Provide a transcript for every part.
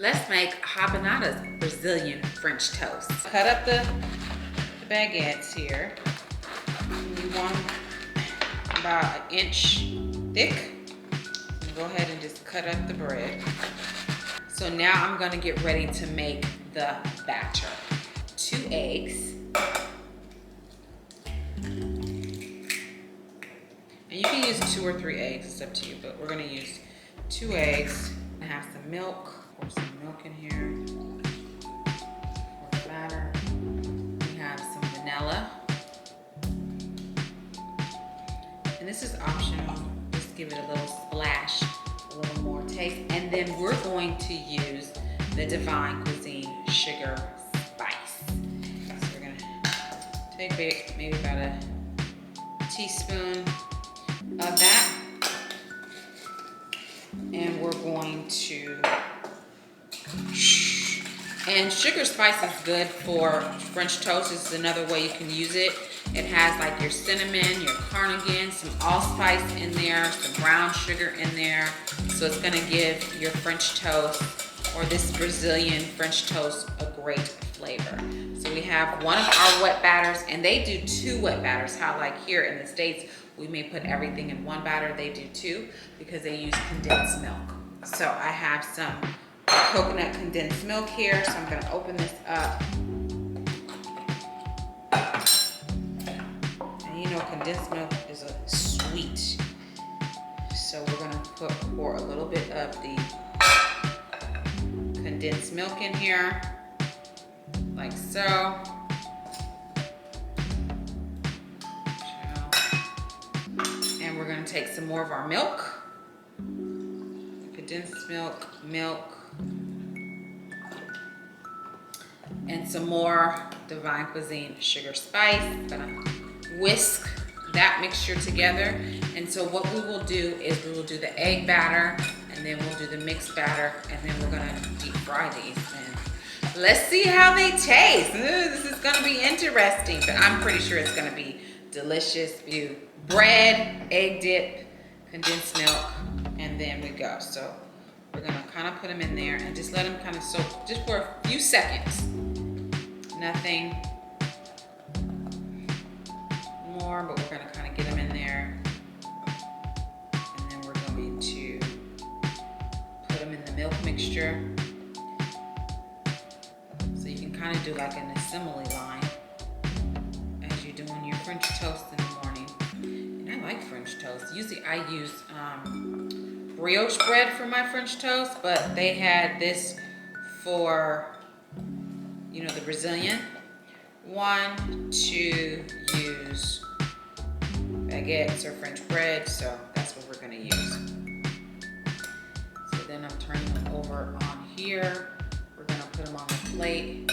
Let's make Rabanadas Brazilian French toast. Cut up the baguettes here. You want them about 1 inch thick. Go ahead and just cut up the bread. So now I'm gonna get ready to make the batter. 2 eggs. And you can use 2 or 3 eggs, it's up to you, but we're gonna use 2 eggs. I have some milk, pour some milk in here. Pour the batter. We have some vanilla. And this is optional, just give it a little splash, a little more taste. And then we're going to use the DivineKuizine Sugar Spice. So we're gonna take maybe about a teaspoon of that. And we're going to, and sugar spice is good for French toast. This is another way you can use it. It has like your cinnamon, your carnation, some allspice in there, some brown sugar in there. So it's gonna give your French toast or this Brazilian French toast a great flavor. So we have one of our wet batters, and they do 2 wet batters. How like here in the States, we may put everything in 1 batter, they do 2 because they use condensed milk. So I have some coconut condensed milk here, so I'm gonna open this up. And you know condensed milk is a sweet. So we're gonna pour a little bit of the condensed milk in here, like so. And we're gonna take some more of our milk, condensed milk, and some more DivineKuizine Sugar Spice. I'm gonna whisk that mixture together. And so what we will do is we will do the egg batter, and then we'll do the mixed batter, and then we're gonna deep fry these. And let's see how they taste. This is gonna be interesting, but I'm pretty sure it's gonna be delicious. You bread, egg dip, condensed milk, and then we go. So we're gonna kind of put them in there and just let them kind of soak just for a few seconds. Nothing more, but we're gonna kind of get them in there. And then we're going to put them in the milk mixture. So you can kind of do like an assembly line as you're doing your French toast in the morning. And I like French toast. Usually I use brioche bread for my French toast, but they had this for, you know, the Brazilian one to use baguettes or French bread, so that's what we're gonna use. So then I'm turning them over on here. We're gonna put them on the plate.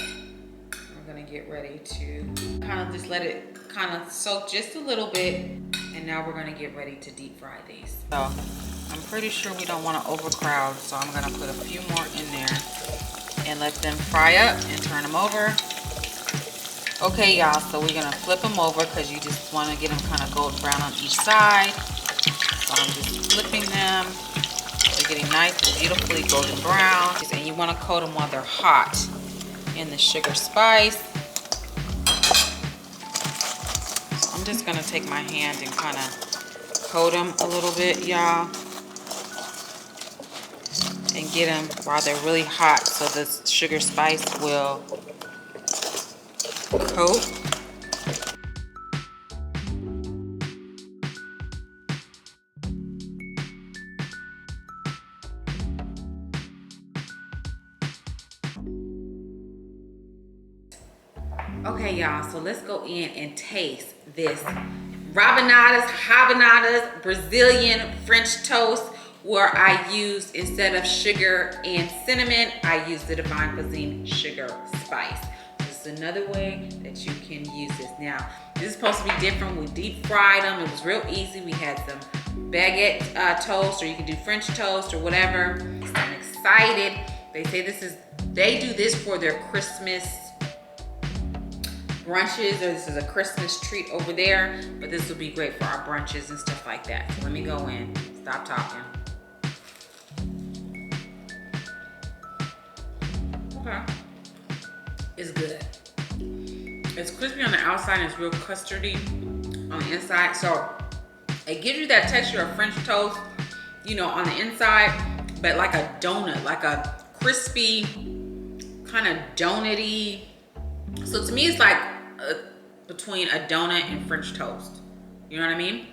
We're gonna get ready to kind of just let it kind of soak just a little bit, and now we're gonna get ready to deep fry these. So I'm pretty sure we don't want to overcrowd, so I'm gonna put a few more in there and let them fry up and turn them over. Okay, y'all, so we're gonna flip them over because you just want to get them kind of golden brown on each side. So I'm just flipping them. They're getting nice and beautifully golden brown. And you want to coat them while they're hot in the sugar spice. So I'm just gonna take my hand and kind of coat them a little bit, y'all. And get them while they're really hot so the sugar spice will coat. Okay, y'all, so let's go in and taste this Rabanadas Brazilian French toast, where I used, instead of sugar and cinnamon, I used the DivineKuizine Sugar Spice. This is another way that you can use this. Now, this is supposed to be different. We deep fried them. It was real easy. We had some baguette toast, or you can do French toast or whatever. I'm excited. They say they do this for their Christmas brunches, or this is a Christmas treat over there, but this will be great for our brunches and stuff like that. So let me go in, stop talking. Okay. It's good. It's crispy on the outside and it's real custardy on the inside. So it gives you that texture of French toast, you know, on the inside, but like a donut, like a crispy, kind of donut-y. So to me, it's like between a donut and French toast. You know what I mean?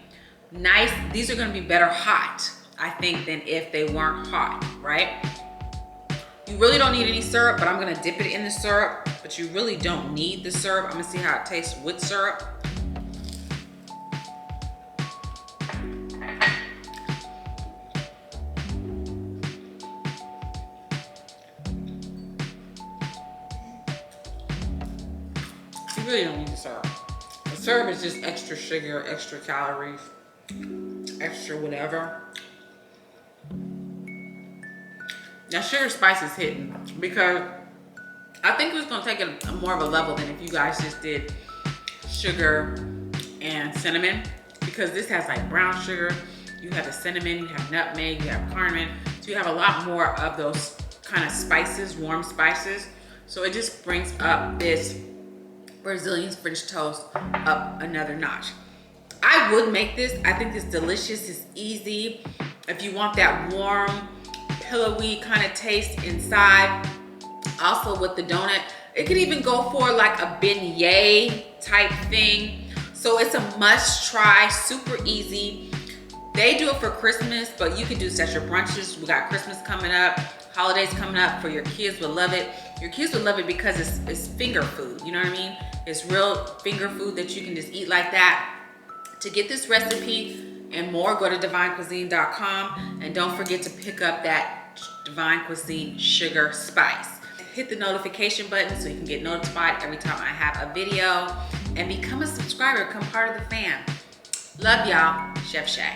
Nice. These are gonna be better hot, I think, than if they weren't hot, right? You really don't need any syrup, but I'm gonna dip it in the syrup, but you really don't need the syrup. I'm gonna see how it tastes with syrup. You really don't need the syrup. The syrup is just extra sugar, extra calories, extra whatever. Now sugar spice is hitting because I think it was gonna take it more of a level than if you guys just did sugar and cinnamon, because this has like brown sugar, you have the cinnamon, you have nutmeg, you have cardamom, so you have a lot more of those kind of spices, warm spices. So it just brings up this Brazilian French toast up another notch. I would make this. I think it's delicious, it's easy. If you want that warm, pillowy kind of taste inside, also with the donut, it could even go for like a beignet type thing. So it's a must try, super easy. They do it for Christmas, but you can do this at your brunches. We got Christmas coming up, holidays coming up, for your kids will love it. Your kids will love it because it's finger food, you know what I mean? It's real finger food that you can just eat like that. To get this recipe and more, go to DivineKuizine.com, and don't forget to pick up that DivineKuizine Sugar Spice. Hit the notification button so you can get notified every time I have a video, and become a subscriber, become part of the fam. Love y'all, Chef Shay.